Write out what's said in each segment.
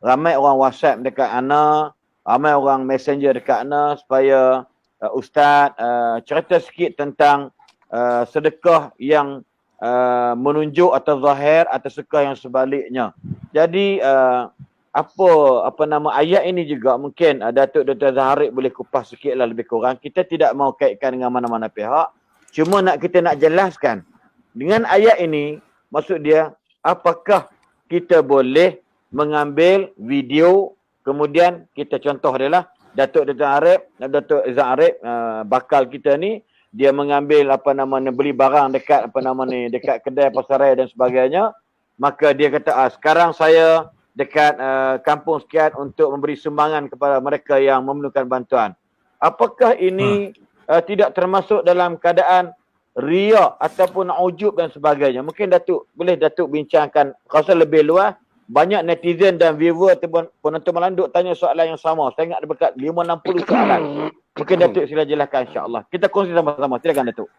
ramai orang WhatsApp dekat ana, ramai orang messenger dekat ana supaya Ustaz cerita sikit tentang sedekah yang menunjuk atau zahir atau sedekah yang sebaliknya. Jadi apa nama ayat ini juga mungkin Datuk Dr. Zaharik boleh kupas sikitlah lebih kurang. Kita tidak mau kaitkan dengan mana-mana pihak. Cuma kita nak jelaskan dengan ayat ini, maksud dia apakah kita boleh mengambil video, kemudian kita contoh dia lah Datuk Zaharik bakal kita ni, dia mengambil beli barang dekat dekat kedai pasaran dan sebagainya, maka dia kata sekarang saya dekat kampung sekian untuk memberi sumbangan kepada mereka yang memerlukan bantuan. Apakah ini tidak termasuk dalam keadaan riak ataupun ujub dan sebagainya? Mungkin Datuk bincangkan rasa lebih luas. Banyak netizen dan viewer ataupun penonton malam duk tanya soalan yang sama. Saya ingat ada dekat 5-60 soalan. Mungkin Datuk sila jelaskan insya-Allah. Kita kongsi sama-sama. Silakan Datuk.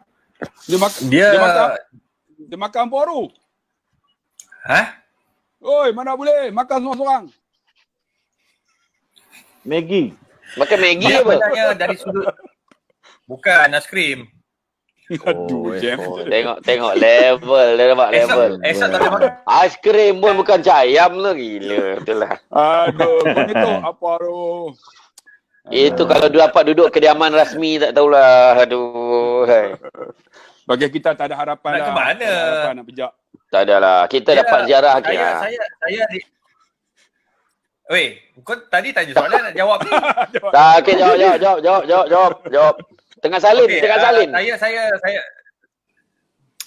Dia makan baru. Oi, mana boleh makan seorang-seorang. Maggi. Makan Maggi Dia apa? benarnya dari sudut bukan aiskrim. Aduh, Jam. Tengok level, dia nampak level. Esok tak boleh makan. Aiskrim pun bukan cayam lah, gila. Betul lah. Aduh, kau ni tu apa tu? Itu kalau dia dapat duduk kediaman rasmi tak tahulah. Aduh. Hai. Bagi kita tak ada harapan Nak lah. ke mana? Tak ada harapan nak pejak. Tak adalah. Kita dapat ziarah ke. Weh, kau tadi tanya soalan nak jawab ni. Tak, okey, jawab. Tengah salin, Okey, tengah salin.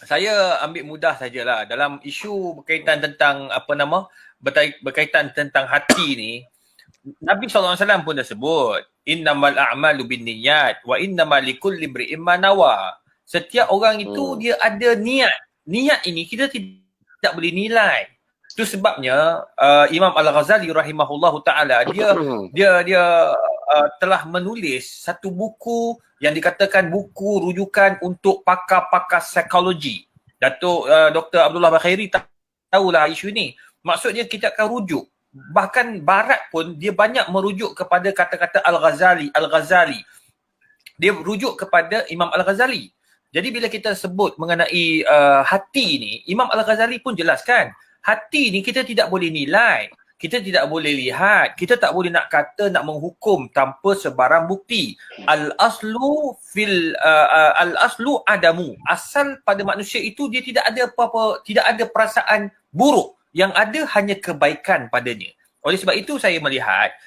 Saya ambil mudah sajalah dalam isu berkaitan tentang berkaitan tentang hati ni. Nabi SAW pun dah sebut, innamal a'malu binniyat wa innamal likulli imri'in ma nawa. Setiap orang itu dia ada niat. Niat ini kita tidak boleh nilai. Itu sebabnya Imam Al-Ghazali rahimahullahu taala dia telah menulis satu buku yang dikatakan buku rujukan untuk pakar-pakar psikologi. Datuk Dr. Abdullah Bakhairi tahulah isu ni. Maksudnya kita akan rujuk. Bahkan Barat pun dia banyak merujuk kepada kata-kata Al-Ghazali. Dia rujuk kepada Imam Al-Ghazali. Jadi bila kita sebut mengenai hati ni, Imam Al-Ghazali pun jelaskan, hati ni kita tidak boleh nilai, kita tidak boleh lihat, kita tak boleh nak kata, nak menghukum tanpa sebarang bukti. Al-aslu adamu. Asal pada manusia itu dia tidak ada apa-apa, tidak ada perasaan buruk. Yang ada hanya kebaikan padanya. Oleh sebab itu saya melihat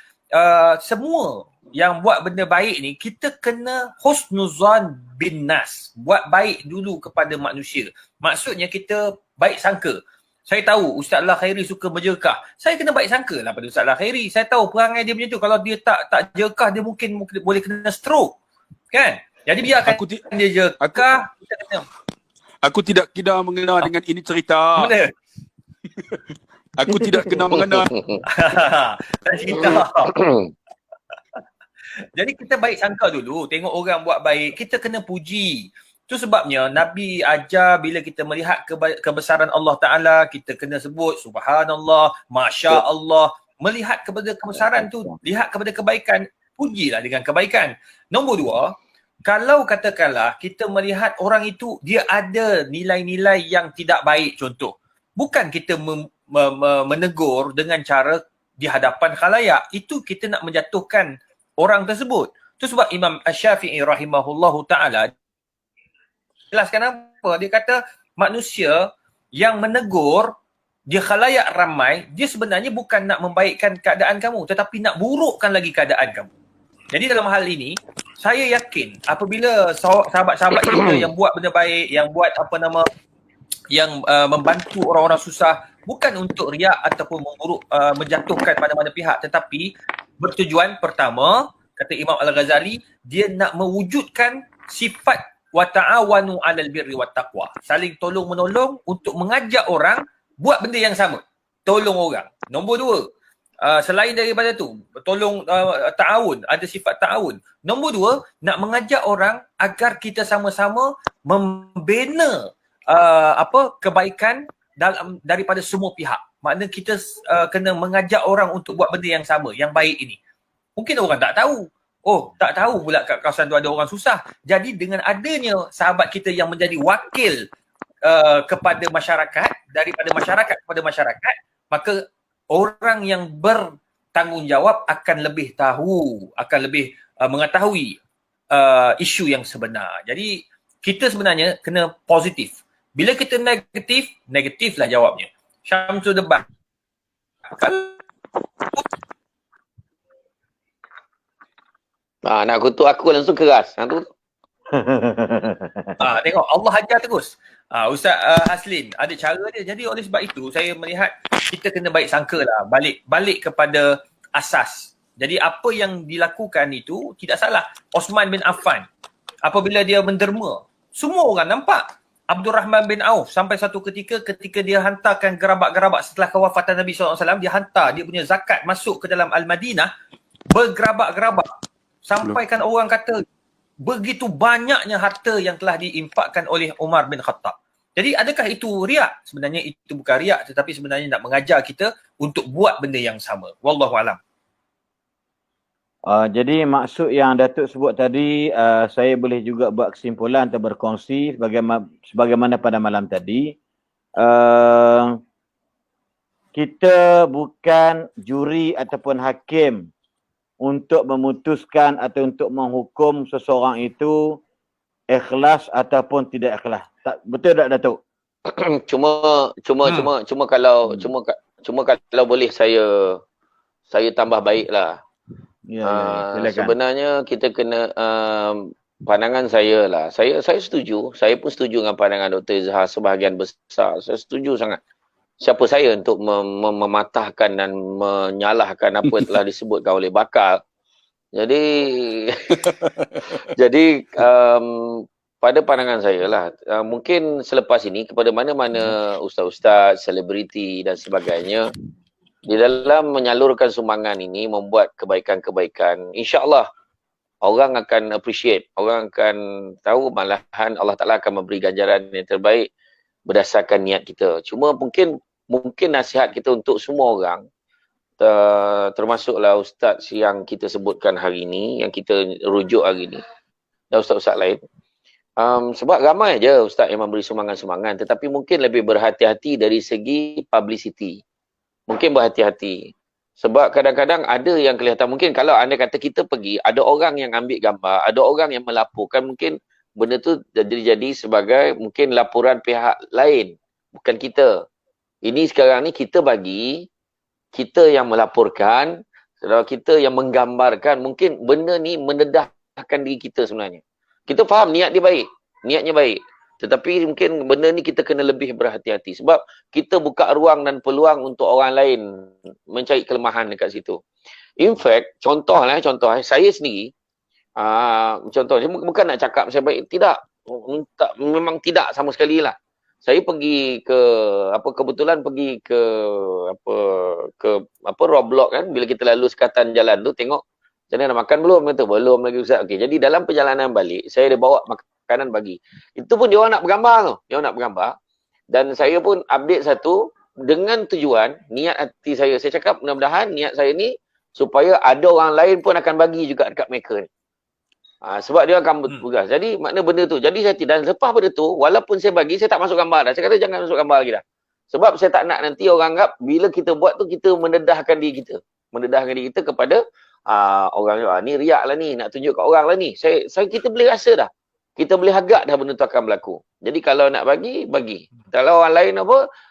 semua yang buat benda baik ni, kita kena husnuzan bin nas. Buat baik dulu kepada manusia. Maksudnya kita baik sangka. Saya tahu Ustaz Allah Khairi suka berjerkah. Saya kena baik sangka lah pada Ustaz Allah Khairi. Saya tahu perangai dia macam tu. Kalau dia tak jerkah, dia mungkin boleh kena stroke. Kan? Jadi biarkan dia jerkah. Aku tidak kena mengenal dengan ini cerita. Mana? Aku tidak kena mengenal. Tak cerita. Jadi kita baik sangka dulu. Tengok orang buat baik, kita kena puji. Itu sebabnya Nabi ajar bila kita melihat kebesaran Allah Ta'ala, kita kena sebut Subhanallah, Masya Allah. Melihat kepada kebesaran tu, lihat kepada kebaikan, pujilah dengan kebaikan. Nombor dua, kalau katakanlah kita melihat orang itu dia ada nilai-nilai yang tidak baik, contoh. Bukan kita menegur dengan cara di hadapan khalayak. Itu kita nak menjatuhkan orang tersebut. Itu sebab Imam Asy-Syafi'i rahimahullahu ta'ala jelaskan apa? Dia kata manusia yang menegur dia khalayak ramai, dia sebenarnya bukan nak membaikkan keadaan kamu, tetapi nak burukkan lagi keadaan kamu. Jadi dalam hal ini, saya yakin apabila sahabat-sahabat kita yang buat benda baik, yang buat yang membantu orang-orang susah, bukan untuk riak ataupun menjatuhkan mana-mana pihak, tetapi bertujuan pertama, kata Imam Al-Ghazali, dia nak mewujudkan sifat wa ta'awanu 'alal birri wat taqwa. Saling tolong-menolong untuk mengajak orang buat benda yang sama. Tolong orang. Nombor dua, selain daripada tu, tolong ta'awun, ada sifat ta'awun. Nombor dua, nak mengajak orang agar kita sama-sama membina kebaikan daripada semua pihak. Makna kita kena mengajak orang untuk buat benda yang sama, yang baik ini. Mungkin orang tak tahu. Oh, tak tahu pula kat kawasan tu ada orang susah. Jadi dengan adanya sahabat kita yang menjadi wakil kepada masyarakat, daripada masyarakat kepada masyarakat, maka orang yang bertanggungjawab akan lebih tahu, akan lebih mengetahui isu yang sebenar. Jadi kita sebenarnya kena positif. Bila kita negatif, negatiflah jawabnya. Syamsul debat. Nak kutuk aku langsung keras. Tu. Tengok Allah ajar terus. Ustaz Haslin ada cara dia. Jadi oleh sebab itu saya melihat kita kena baik sangka lah. Balik kepada asas. Jadi apa yang dilakukan itu tidak salah. Osman bin Affan apabila dia menderma, semua orang nampak. Abdul Rahman bin Auf sampai satu ketika dia hantarkan gerabak-gerabak setelah kewafatan Nabi SAW, dia hantar dia punya zakat masuk ke dalam Al-Madinah bergerabak-gerabak. Sampaikan orang kata begitu banyaknya harta yang telah diinfakkan oleh Umar bin Khattab. Jadi adakah itu riak? Sebenarnya itu bukan riak, tetapi sebenarnya nak mengajar kita untuk buat benda yang sama. Wallahualam. Jadi maksud yang Datuk sebut tadi, saya boleh juga buat kesimpulan atau berkongsi sebagaimana pada malam tadi. Kita bukan juri ataupun hakim untuk memutuskan atau untuk menghukum seseorang itu ikhlas ataupun tidak ikhlas. Betul tak Datuk? Cuma kalau boleh saya tambah baiklah. Sebenarnya kita kena pandangan saya lah. Saya setuju. Saya pun setuju dengan pandangan Dr. Izhar sebahagian besar. Saya setuju sangat. Siapa saya untuk mematahkan dan menyalahkan apa yang telah disebutkan oleh Bakal. Jadi pada pandangan saya lah, mungkin selepas ini kepada mana-mana ustaz-ustaz, selebriti dan sebagainya, di dalam menyalurkan sumbangan ini, membuat kebaikan-kebaikan, insya-Allah orang akan appreciate, orang akan tahu, malahan Allah Ta'ala akan memberi ganjaran yang terbaik berdasarkan niat kita. Cuma mungkin nasihat kita untuk semua orang, termasuklah ustaz yang kita sebutkan hari ini, yang kita rujuk hari ini, dan ustaz-ustaz lain. Sebab ramai je ustaz yang memberi sumbangan-sumbangan, tetapi mungkin lebih berhati-hati dari segi publicity. Mungkin berhati-hati. Sebab kadang-kadang ada yang kelihatan, mungkin kalau anda kata kita pergi, ada orang yang ambil gambar, ada orang yang melaporkan, mungkin benda tu jadi sebagai mungkin laporan pihak lain, bukan kita. Ini sekarang ni kita bagi, kita yang melaporkan, kita yang menggambarkan, mungkin benda ni mendedahkan diri kita sebenarnya. Kita faham niat dia baik, niatnya baik. Tetapi mungkin benda ni kita kena lebih berhati-hati. Sebab kita buka ruang dan peluang untuk orang lain mencari kelemahan dekat situ. In fact, contoh saya sendiri, contoh, bukan nak cakap saya baik, tidak. Memang tidak sama sekali lah. Saya pergi ke, kebetulan pergi ke, Roblox kan, bila kita lalu sekatan jalan tu, tengok, macam mana nak makan belum? Kata, belum lagi Ustaz. Okay, jadi dalam perjalanan balik, saya ada bawa makanan bagi. Itu pun dia orang nak bergambar tu. Dia orang nak bergambar. Dan saya pun update satu dengan tujuan, niat hati saya. Saya cakap mudah-mudahan niat saya ni supaya ada orang lain pun akan bagi juga dekat mereka ni. Sebab dia akan bertugas. Jadi makna benda tu. Jadi saya tidak. Dan lepas benda tu, walaupun saya bagi, saya tak masuk gambar dah. Saya kata jangan masuk gambar lagi dah. Sebab saya tak nak nanti orang anggap bila kita buat tu, kita mendedahkan diri kita. Mendedahkan diri kita kepada orang ni riak lah ni, nak tunjuk kat orang lah ni. Kita boleh rasa dah. Kita boleh agak dah benda tu akan berlaku. Jadi kalau nak bagi. Kalau orang lain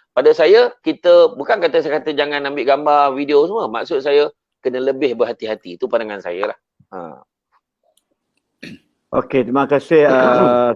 pada saya, kita bukan saya kata jangan ambil gambar, video semua. Maksud saya, kena lebih berhati-hati. Itu pandangan saya lah. Okey, terima kasih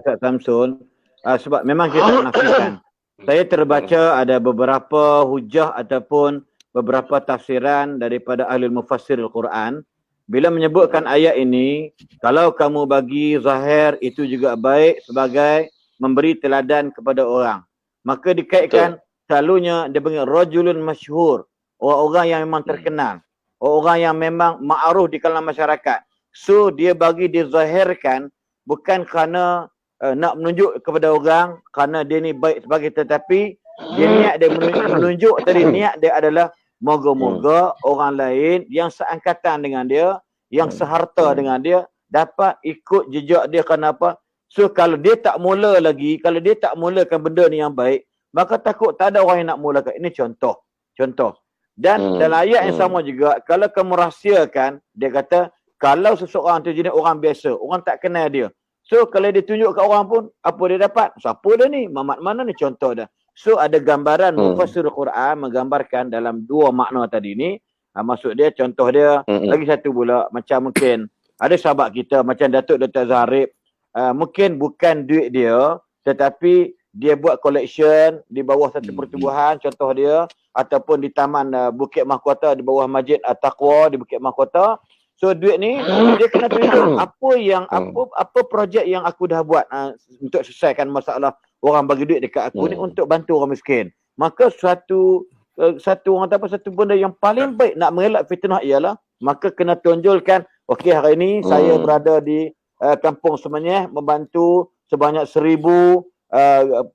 Kak Samsul. Sebab memang kita tak nafikan. Saya terbaca ada beberapa hujah ataupun beberapa tafsiran daripada ahli mufassir Al-Quran. Bila menyebutkan ayat ini, kalau kamu bagi zahir, itu juga baik sebagai memberi teladan kepada orang. Maka dikaitkan selalunya dia panggil rajulun masyhur, orang-orang yang memang terkenal, orang yang memang ma'ruf di kalangan masyarakat. So dia bagi dizahirkan bukan kerana nak menunjuk kepada orang kerana dia ni baik sebagai, tetapi Dia niat dia menunjuk tadi, niat dia adalah moga-moga orang lain yang seangkatan dengan dia, yang seharta dengan dia dapat ikut jejak dia. Kenapa? So kalau dia tak mula lagi, kalau dia tak mulakan benda ni yang baik, maka takut tak ada orang yang nak mulakan. Ini contoh. Dan dalam ayat yang sama juga, kalau kamu rahsiakan, dia kata, kalau seseorang tu jenis orang biasa, orang tak kenal dia. So kalau dia tunjuk kat orang pun, apa dia dapat? Siapa dia ni? Mamat mana ni? Contoh dah. So ada gambaran mufassir Quran menggambarkan dalam dua makna tadi ni. Maksud dia, contoh dia, lagi satu pula, macam mungkin ada sahabat kita macam Datuk Dr. Zahrib, mungkin bukan duit dia, tetapi dia buat collection di bawah satu pertubuhan, contoh dia, ataupun di Taman Bukit Mahkota, di bawah Masjid At-Taqwa di Bukit Mahkota. So duit ni dia kena tunjuk apa projek yang aku dah buat untuk selesaikan masalah orang bagi duit dekat aku ni untuk bantu orang miskin. Maka satu benda yang paling baik nak mengelak fitnah ialah maka kena tunjulkan, okey hari ini saya berada di Kampung Semenyih membantu sebanyak 1000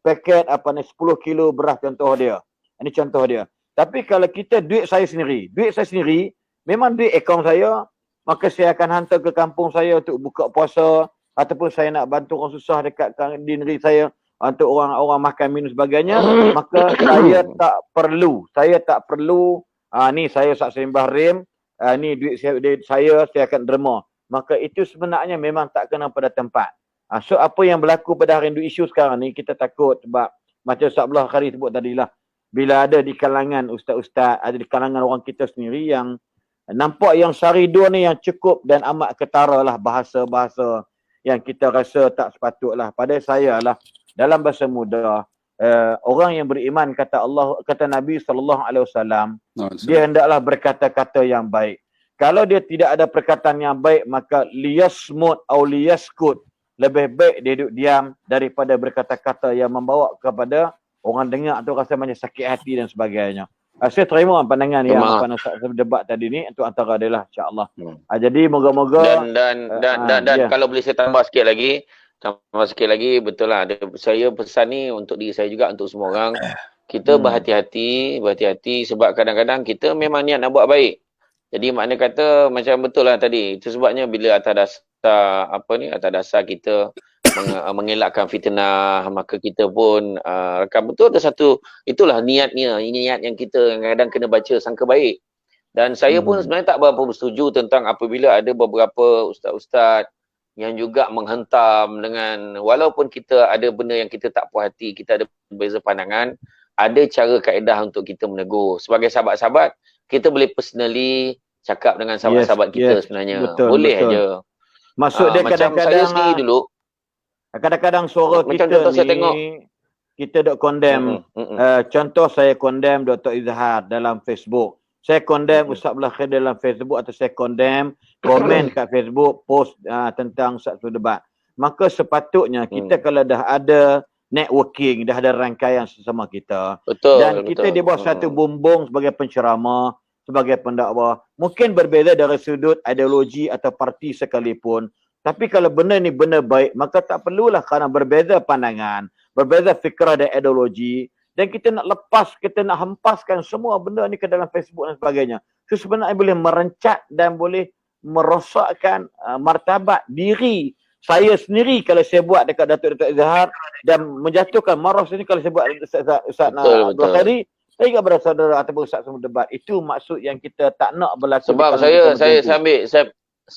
paket 10 kilo beras, contoh dia. Ini contoh dia. Tapi kalau kita duit saya sendiri memang duit akaun saya, maka saya akan hantar ke kampung saya untuk buka puasa, ataupun saya nak bantu orang susah dekat di negeri saya untuk orang makan minum sebagainya, maka saya tak perlu ni saya Ustaz Sembah Rim, ni duit saya akan derma. Maka itu sebenarnya memang tak kena pada tempat. So apa yang berlaku pada hari ini, isu sekarang ni, kita takut sebab macam Ustaz Abdullah Khari sebut tadilah, bila ada di kalangan ustaz-ustaz, ada di kalangan orang kita sendiri yang nampak yang Syaridun ni yang cukup dan amat ketara lah bahasa-bahasa yang kita rasa tak sepatutlah. Pada saya lah, dalam bahasa muda, orang yang beriman kata Nabi SAW, dia hendaklah berkata-kata yang baik. Kalau dia tidak ada perkataan yang baik, maka liyasmut atau liyaskut, lebih baik dia duduk diam daripada berkata-kata yang membawa kepada orang dengar tu rasa macam sakit hati dan sebagainya. Saya terima pandangan yang debat tadi ni, untuk antara dia lah, insya-Allah. Jadi moga-moga dan kalau boleh saya tambah sikit lagi, betul lah. Saya pesan ni untuk diri saya juga, untuk semua orang. Kita berhati-hati sebab kadang-kadang kita memang niat nak buat baik. Jadi makna kata macam betul lah tadi. Itu sebabnya bila atas dasar kita mengelakkan fitnah, maka kita pun betul ada satu, itulah niat yang kita kadang kena baca sangka baik. Dan saya pun sebenarnya tak berapa bersetuju tentang apabila ada beberapa ustaz-ustaz yang juga menghentam dengan, walaupun kita ada benda yang kita tak puas hati, kita ada berbeza pandangan, ada cara kaedah untuk kita menegur. Sebagai sahabat-sahabat, kita boleh personally cakap dengan sahabat-sahabat kita sebenarnya. Boleh aja. Maksud dia macam kadang-kadang saya sendiri dulu, kadang-kadang suara macam kita contoh ni, saya tengok, kita dok condemn. Contoh saya condemn Dr. Izhar dalam Facebook. Saya condemn Ustaz Abdullah Khair dalam Facebook, atau saya condemn komen kat Facebook post tentang satu debat. Maka sepatutnya kita kalau dah ada networking, dah ada rangkaian sesama kita, dan kita di bawah satu bumbung sebagai penceramah, sebagai pendakwah, mungkin berbeza dari sudut ideologi atau parti sekalipun. Tapi kalau benda ni benda baik, maka tak perlulah kerana berbeza pandangan, berbeza fikrah dan ideologi, dan kita nak lepas, kita nak hempaskan semua benda ni ke dalam Facebook dan sebagainya. Itu sebenarnya boleh merencat dan boleh merosakkan martabat diri saya sendiri kalau saya buat dekat Datuk Izhar, dan menjatuhkan marah sini kalau saya buat Ustaz Abdul Khari kepada kepada saudara ataupun Ustaz semua debat. Itu maksud yang kita tak nak berlaku. Sebab saya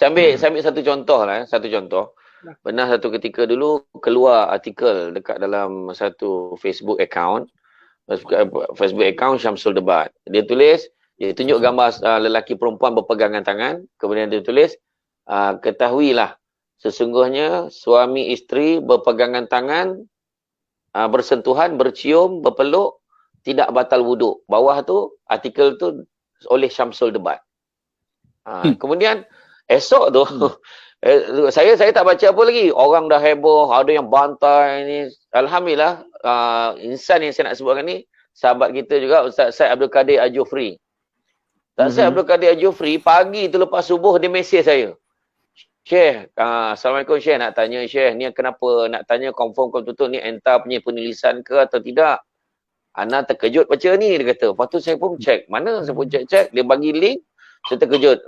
ambil satu contoh lah. Satu contoh. Pernah satu ketika dulu keluar artikel dekat dalam satu Facebook account Syamsul Debat. Dia tunjuk gambar lelaki perempuan berpegangan tangan. Kemudian dia tulis, ketahuilah sesungguhnya suami isteri berpegangan tangan, bersentuhan, bercium, berpeluk, tidak batal wuduk. Bawah tu, artikel tu oleh Syamsul Debat. Kemudian esok tu, saya tak baca apa lagi. Orang dah heboh, ada yang bantai ni. Alhamdulillah, insan yang saya nak sebutkan ni, sahabat kita juga, Ustaz Syed Abdul Kadir Al-Jufri. Ustaz Syed Abdul Kadir Al-Jufri, pagi tu lepas subuh, dia mesej saya. Syekh, Assalamualaikum Syekh, nak tanya Syekh, ni kenapa nak tanya confirm betul-betul ni entah punya penulisan ke atau tidak? Ana terkejut baca ni, dia kata. Lepas tu saya pun check. Mana saya pun check. Dia bagi link. Saya terkejut.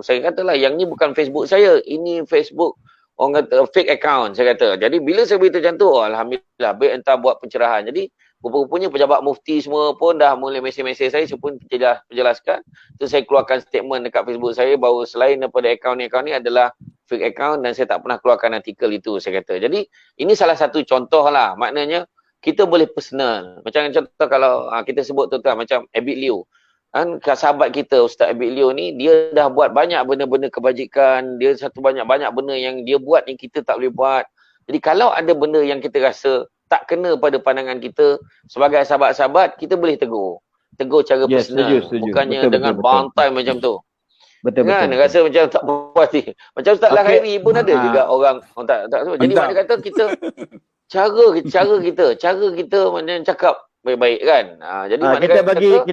Saya katalah yang ni bukan Facebook saya. Ini Facebook orang kata fake account, saya kata. Jadi bila saya beritahu macam tu, alhamdulillah baik entah buat pencerahan. Jadi rupa-rupanya pejabat mufti semua pun dah mula mesej-mesej saya pun penjelaskan. Tu saya keluarkan statement dekat Facebook saya bahawa selain daripada akaun ni adalah fake account dan saya tak pernah keluarkan artikel itu, saya kata. Jadi ini salah satu contoh lah. Maknanya kita boleh personal. Macam contoh kalau kita sebut tuan-tuan macam Abid Liu. Kan sahabat kita Ustaz Abid Liu ni, dia dah buat banyak benda-benda kebajikan, dia satu banyak benda yang dia buat yang kita tak boleh buat. Jadi kalau ada benda yang kita rasa tak kena pada pandangan kita sebagai sahabat-sahabat, kita boleh tegur. Tegur cara personal, setuju. bukannya Betul, dengan betul. bantai macam tu. Betul. Kan rasa macam tak puas hati. Macam Ustaz Lah Khairi pun ada juga orang tak semua. Jadi Entah. dia kata kita cara kita macam cakap baik-baik kan. Jadi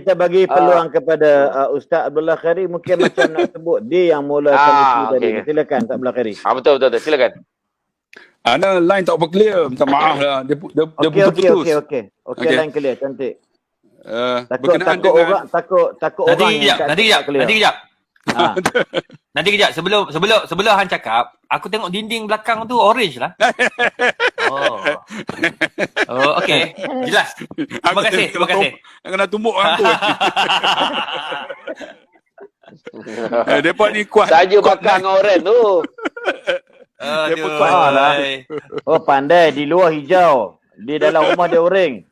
Kita bagi peluang kepada Ustaz Abdullah Khairi, mungkin macam nak sebut dia yang mulakan isu tadi. okey. Silakan Ustaz Abdullah Khairi. betul silakan. Ana line tak apa clear. Minta maaf lah. Dia putus. Okey, Okey. line clear, cantik. Berkenaan Takut dengan orang takut Nanti orang yang kejap. Ha. Nanti kejap. Sebelum Han cakap, aku tengok dinding belakang tu orange lah. Oh, okey. Jelas. Terima kasih. Kena tumbuk aku. Depa ni kuat. Saja bakar dengan orang tu. Aduh. lah. Oh, pandai, di luar hijau, di dalam rumah dia orange.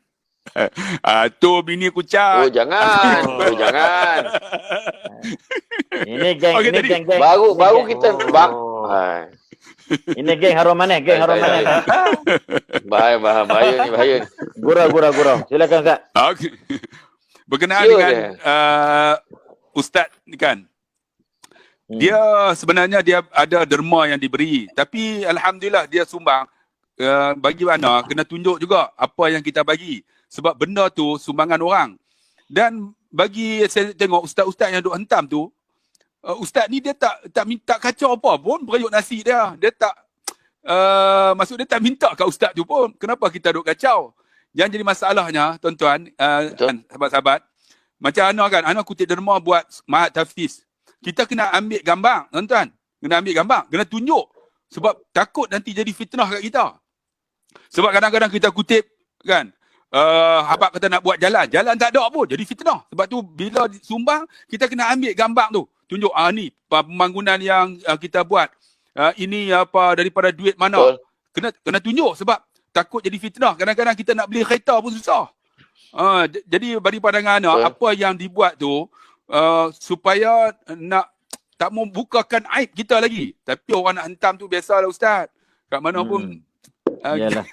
Tu bini aku cat. Jangan. Ini geng, Okey, ini tadi- geng. Baru kita Ini geng harum manis, bahaya ni. Gurau. Silakan Ustaz. Okey. Berkenaan Sure dengan dia. Ustaz ni kan. Dia sebenarnya dia ada derma yang diberi, tapi alhamdulillah dia sumbang. Bagi mana kena tunjuk juga apa yang kita bagi, sebab benda tu sumbangan orang. Dan bagi saya tengok ustaz-ustaz yang duk hentam tu, ustaz ni dia tak minta kacau apa pun perayuk nasi dia. Dia tak maksud dia tak minta kat ustaz tu pun. Kenapa kita duk kacau? Yang jadi masalahnya tuan-tuan, dan sahabat-sahabat, macam Ana kutip derma buat Mahat Hafiz. Kita kena ambil gambar, tuan-tuan. Kena tunjuk. Sebab takut nanti jadi fitnah kat kita. Sebab kadang-kadang kita kutip kan, habaq kata nak buat jalan tak ada pun, jadi fitnah. Sebab tu bila sumbang, kita kena ambil gambar tu. Tunjuk, ni pembangunan yang kita buat. Ini apa daripada duit mana. Kena tunjuk sebab takut jadi fitnah. Kadang-kadang kita nak beli kereta pun susah. Jadi bagi pandangan apa yang dibuat tu, supaya nak tak mau bukakan aib kita lagi. Tapi orang nak hentam tu biasalah Ustaz. Kat mana pun Yalah.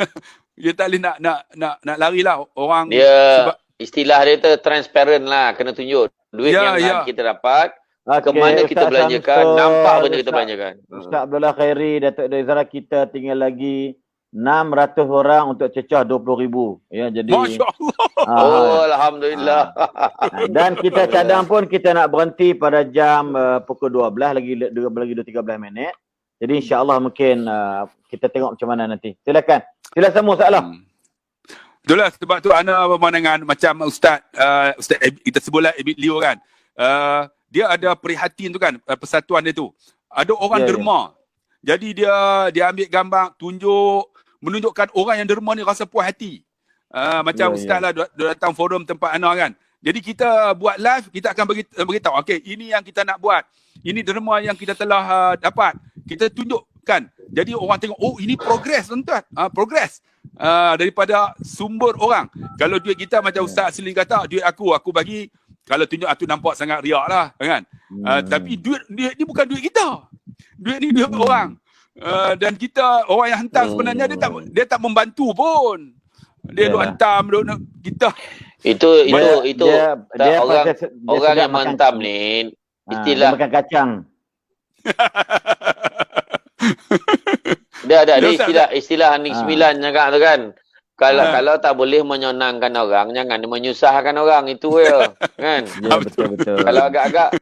Ya tak boleh nak lari lah orang. Dia istilah dia tu transparent lah, kena tunjuk duit yang kita dapat, ke mana kita belanjakan, nampak benda kita belanjakan. Ustaz Abdullah Khairi, Datuk Daizara, kita tinggal lagi 600 orang untuk cecah 20,000. Ya, jadi masya-Allah. Alhamdulillah. Dan kita cadang pun kita nak berhenti pada jam pukul 12 lagi 13 minit. Jadi insya-Allah mungkin kita tengok macam mana nanti. Silakan. Sila semua soalan. Itulah sebab tu ana pemandangan macam Ustaz kita sebutlah Abid Liu kan. Dia ada prihatin tu kan, persatuan dia tu. Ada orang derma. Jadi dia ambil gambar, menunjukkan orang yang derma ni rasa puas hati. Macam Ustaz lah datang forum tempat ana kan. Jadi kita buat live, kita akan beritahu, okey, ini yang kita nak buat. Ini derma yang kita telah dapat. Kita tunjukkan. Jadi orang tengok, oh ini progres tuan-tuan. Progres. Daripada sumber orang. Kalau duit kita macam Ustaz Asli kata, duit aku bagi, kalau tunjuk aku nampak sangat riak lah kan. Tapi duit ni bukan duit kita. Duit ni duit orang. Dan kita, orang yang hantar sebenarnya dia tak membantu pun. Dia duk hantam, kita. Itu dia orang yang menghantam ni istilah makan kacang. Dia ada istilah Anik 9 cakap tu kan. Kalau tak boleh menyenangkan orang, jangan menyusahkan orang, itu je kan. Ya, betul. Kalau agak-agak